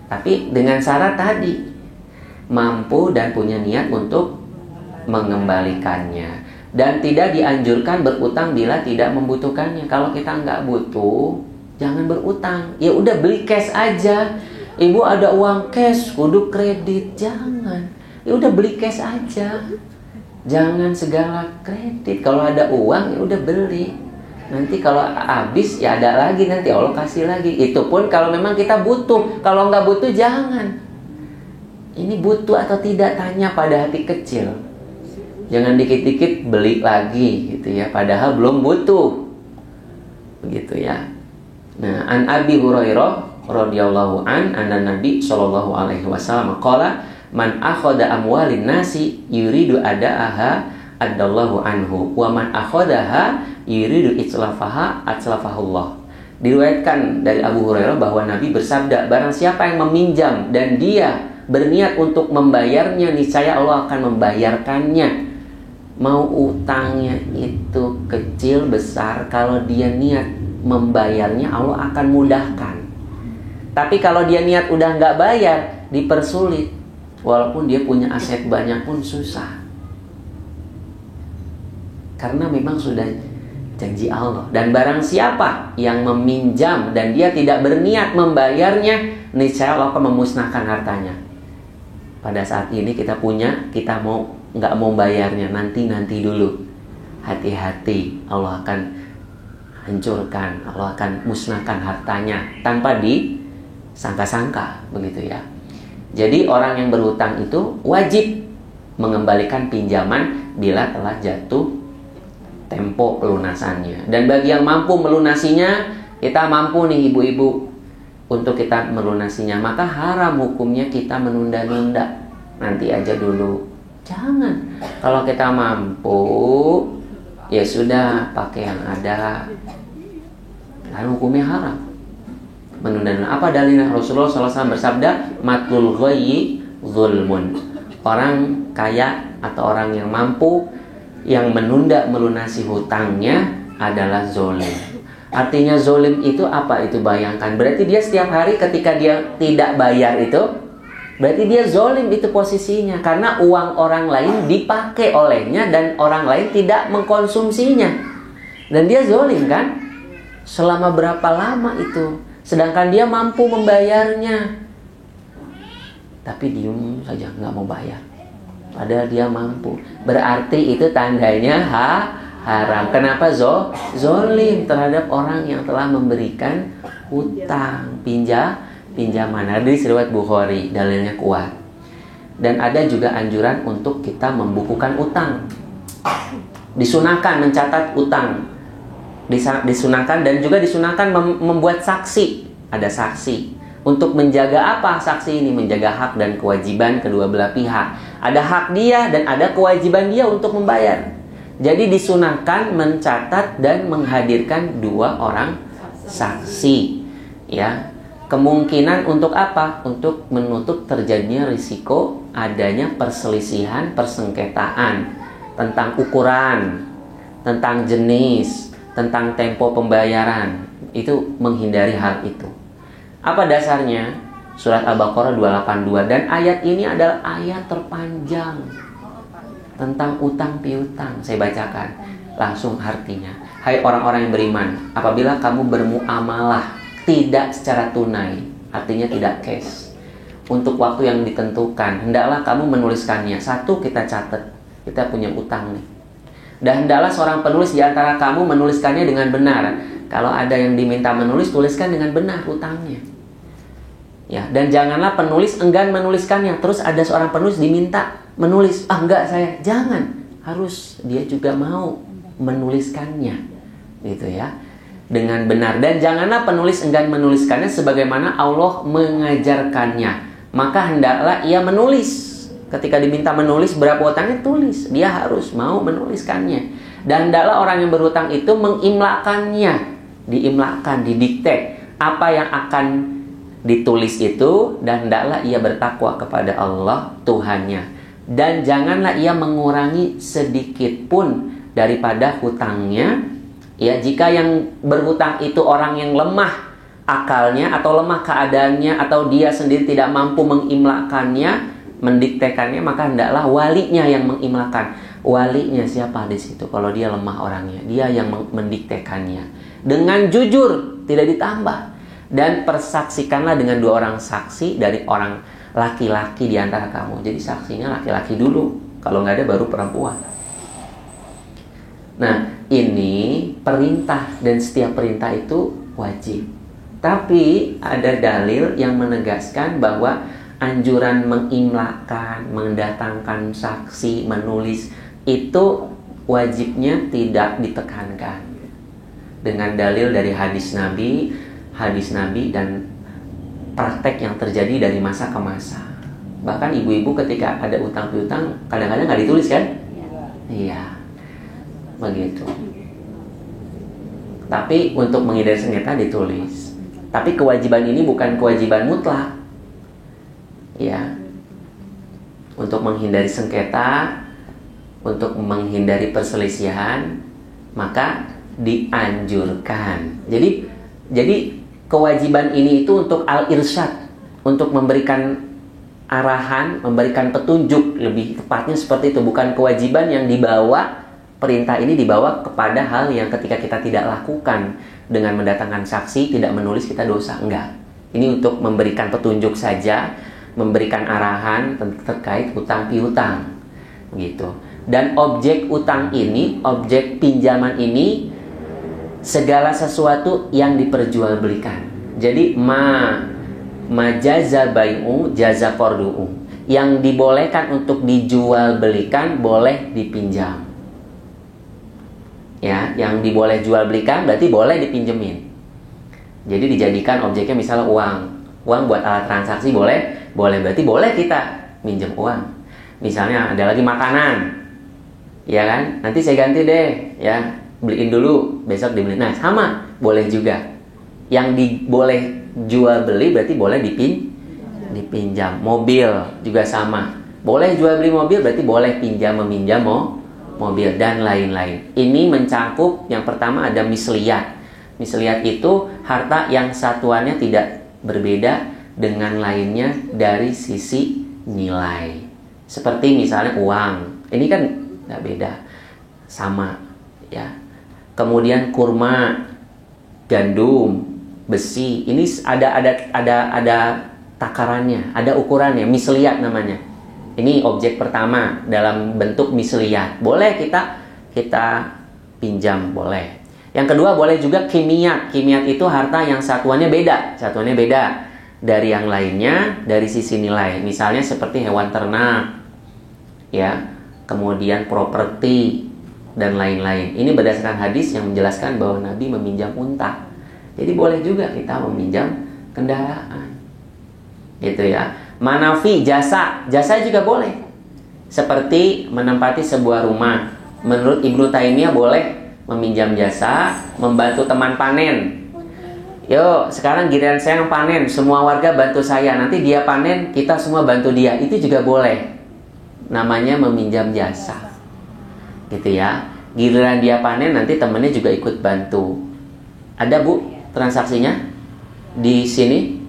Tapi dengan syarat tadi, mampu dan punya niat untuk mengembalikannya. Dan tidak dianjurkan berutang bila tidak membutuhkannya. Kalau kita nggak butuh, jangan berutang. Ya udah beli cash aja. Ibu ada uang cash, kudu kredit. Jangan. Ya udah beli cash aja. Jangan segala kredit. Kalau ada uang ya udah beli. Nanti kalau habis ya ada lagi, nanti Allah kasih lagi. Itu pun kalau memang kita butuh. Kalau nggak butuh jangan. Ini butuh atau tidak, tanya pada hati kecil. Jangan dikit-dikit beli lagi gitu ya, padahal belum butuh. Begitu ya. Nah, an Abi Hurairah radhiyallahu anna Nabi sallallahu alaihi wasallam qala man akhadha amwalin nasi yuridu adaaha adallahu anhu wa man akhadaha yuridu itslafaha atslafahullah. Diriwayatkan dari Abu Hurairah bahwa Nabi bersabda, barang siapa yang meminjam dan dia berniat untuk membayarnya, niscaya Allah akan membayarkannya. Mau utangnya itu kecil besar, kalau dia niat membayarnya Allah akan mudahkan. Tapi kalau dia niat udah nggak bayar, dipersulit. Walaupun dia punya aset banyak pun susah. Karena memang sudah janji Allah. Dan barang siapa yang meminjam dan dia tidak berniat membayarnya, niscaya Allah akan memusnahkan hartanya. Pada saat ini kita punya, kita nggak mau bayarnya, nanti dulu. Hati-hati, Allah akan hancurkan, Allah akan musnahkan hartanya tanpa disangka-sangka, begitu ya. Jadi orang yang berhutang itu wajib mengembalikan pinjaman bila telah jatuh tempo pelunasannya. Dan bagi yang mampu melunasinya, kita mampu nih ibu-ibu untuk kita melunasinya, maka haram hukumnya kita menunda-nunda. Nanti aja dulu. Jangan. Kalau kita mampu, ya sudah, pakai yang ada. Lalu hukumnya haram. Menunda-nunda. Apa dalilnya? Rasulullah SAW bersabda, matlul ghayyi zulmun. Orang kaya atau orang yang mampu yang menunda melunasi hutangnya adalah zolim. Artinya zolim itu apa itu? Bayangkan, berarti dia setiap hari ketika dia tidak bayar itu, berarti dia zolim itu posisinya. Karena uang orang lain dipakai olehnya dan orang lain tidak mengkonsumsinya. Dan dia zolim kan? Selama berapa lama itu? Sedangkan dia mampu membayarnya, tapi diem saja, nggak mau bayar. Padahal dia mampu. Berarti itu tandanya haram. Kenapa zolim terhadap orang yang telah memberikan hutang, pinjaman. Hadis riwayat Bukhari, dalilnya kuat. Dan ada juga anjuran untuk kita membukukan utang. Disunahkan mencatat utang. Disunahkan dan juga disunahkan membuat saksi. Ada saksi. Untuk menjaga apa saksi ini? Menjaga hak dan kewajiban kedua belah pihak. Ada hak dia dan ada kewajiban dia untuk membayar. Jadi disunahkan mencatat dan menghadirkan 2 orang saksi. Ya. Kemungkinan untuk apa? Untuk menutup terjadinya risiko adanya perselisihan, persengketaan tentang ukuran, tentang jenis, tentang tempo pembayaran. Itu menghindari hal itu. Apa dasarnya? Surat Al-Baqarah 282. Dan ayat ini adalah ayat terpanjang tentang utang piutang. Saya bacakan langsung artinya. Hai orang-orang yang beriman, apabila kamu bermuamalah tidak secara tunai, artinya tidak cash, untuk waktu yang ditentukan, hendaklah kamu menuliskannya. 1, kita catat, kita punya utang nih. Dan hendaklah seorang penulis di antara kamu menuliskannya dengan benar. Kalau ada yang diminta menulis, tuliskan dengan benar utangnya. Ya, dan janganlah penulis enggan menuliskannya. Terus ada seorang penulis diminta menulis, enggak saya. Jangan. Harus dia juga mau menuliskannya. Gitu ya. Dengan benar. Dan janganlah penulis enggan menuliskannya sebagaimana Allah mengajarkannya. Maka hendaklah ia menulis. Ketika diminta menulis berapa utangnya, tulis. Dia harus mau menuliskannya. Dan hendaklah orang yang berhutang itu mengimlakannya. Diimlakan, didikte apa yang akan ditulis itu. Dan hendaklah ia bertakwa kepada Allah Tuhannya. Dan janganlah ia mengurangi sedikit pun daripada hutangnya. Ya, jika yang berhutang itu orang yang lemah akalnya atau lemah keadaannya atau dia sendiri tidak mampu mengimlakannya, mendiktekannya, maka hendaklah walinya yang mengimlakan. Walinya siapa di situ? Kalau dia lemah orangnya, dia yang mendiktekannya dengan jujur, tidak ditambah. Dan persaksikanlah dengan 2 orang saksi dari orang laki-laki di antara kamu. Jadi saksinya laki-laki dulu, kalau nggak ada baru perempuan. Nah, ini perintah, dan setiap perintah itu wajib. Tapi ada dalil yang menegaskan bahwa anjuran mengimlakan, mendatangkan saksi, menulis itu wajibnya tidak ditekankan. Dengan dalil dari hadis Nabi dan praktek yang terjadi dari masa ke masa. Bahkan ibu-ibu ketika ada utang piutang kadang-kadang nggak ditulis kan? Iya, begitu. Tapi untuk menghindari sengketa ditulis. Tapi kewajiban ini bukan kewajiban mutlak. Ya, untuk menghindari sengketa, untuk menghindari perselisihan, maka dianjurkan. Jadi kewajiban ini itu untuk al-irsyad, untuk memberikan arahan, memberikan petunjuk, lebih tepatnya seperti itu. Bukan kewajiban yang dibawa, perintah ini dibawa kepada hal yang ketika kita tidak lakukan dengan mendatangkan saksi, tidak menulis, kita dosa. Enggak. Ini untuk memberikan petunjuk saja, memberikan arahan terkait utang piutang, gitu. Dan objek utang ini, objek pinjaman ini, segala sesuatu yang diperjualbelikan. Jadi jaza bai'u jaza qardu'u, yang dibolehkan untuk dijual belikan boleh dipinjam. Ya, yang diboleh jual belikan berarti boleh dipinjemin. Jadi dijadikan objeknya misalnya uang buat alat transaksi boleh berarti boleh kita minjem uang. Misalnya ada lagi makanan, ya kan? Nanti saya ganti deh, ya, beliin dulu, besok dibeli. Nah, sama, boleh juga. Yang boleh jual beli berarti boleh dipinjam. Mobil juga sama, boleh jual beli mobil berarti boleh pinjam meminjam mobil dan lain-lain. Ini mencakup yang pertama ada misliyat. Misliyat itu harta yang satuannya tidak berbeda dengan lainnya dari sisi nilai. Seperti misalnya uang, ini kan nggak beda, sama, ya. Kemudian kurma, gandum, besi, ini ada takarannya, ada ukurannya, misliyat namanya. Ini objek pertama dalam bentuk misliyat. Boleh kita pinjam, boleh. Yang kedua boleh juga kimiyat. Kimiyat itu harta yang satuannya beda dari yang lainnya dari sisi nilai. Misalnya seperti hewan ternak, ya, kemudian properti dan lain-lain. Ini berdasarkan hadis yang menjelaskan bahwa Nabi meminjam unta. Jadi boleh juga kita meminjam kendaraan, gitu ya. Manafi, jasa juga boleh. Seperti menempati sebuah rumah. Menurut Ibnu Taimiyah boleh meminjam jasa, membantu teman panen. Yo, sekarang giliran saya yang panen, semua warga bantu saya. Nanti dia panen, kita semua bantu dia. Itu juga boleh. Namanya meminjam jasa, gitu ya. Giliran dia panen, nanti temennya juga ikut bantu. Ada, Bu, transaksinya di sini?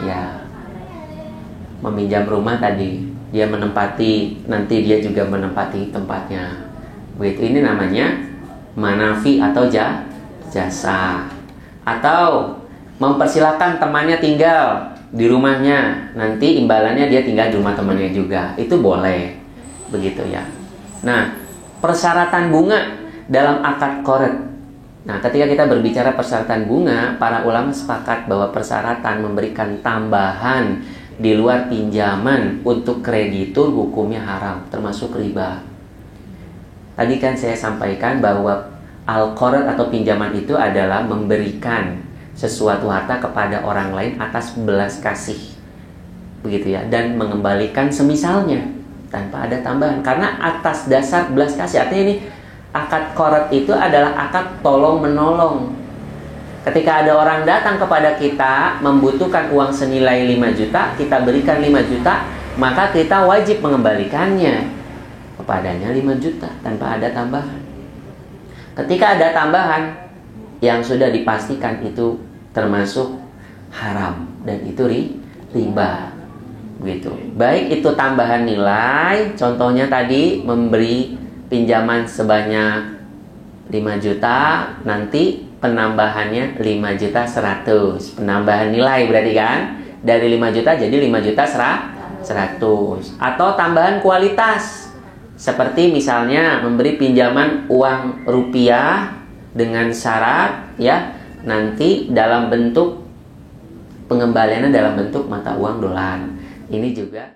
Ya, meminjam rumah tadi, dia menempati, nanti dia juga menempati tempatnya. Begitu, ini namanya manafi atau jasa. Atau mempersilahkan temannya tinggal di rumahnya, nanti imbalannya dia tinggal di rumah temannya juga. Itu boleh, begitu ya. Nah, persyaratan bunga dalam akad qored. Nah, ketika kita berbicara persyaratan bunga, para ulama sepakat bahwa persyaratan memberikan tambahan di luar pinjaman untuk kreditur hukumnya haram, termasuk riba. Tadi kan saya sampaikan bahwa al-qard atau pinjaman itu adalah memberikan sesuatu harta kepada orang lain atas belas kasih, begitu ya, dan mengembalikan semisalnya tanpa ada tambahan, karena atas dasar belas kasih. Artinya ini akad qard itu adalah akad tolong menolong. Ketika ada orang datang kepada kita membutuhkan uang senilai 5 juta, kita berikan 5 juta, maka kita wajib mengembalikannya kepadanya 5 juta tanpa ada tambahan. Ketika ada tambahan yang sudah dipastikan itu termasuk haram dan itu riba. Gitu. Baik itu tambahan nilai, contohnya tadi memberi pinjaman sebanyak 5 juta, nanti penambahannya 5.100.000. Penambahan nilai berarti kan? Dari 5 juta jadi 5.100.000. Atau tambahan kualitas. Seperti misalnya memberi pinjaman uang rupiah dengan syarat ya, nanti dalam bentuk pengembaliannya dalam bentuk mata uang dolar. Ini juga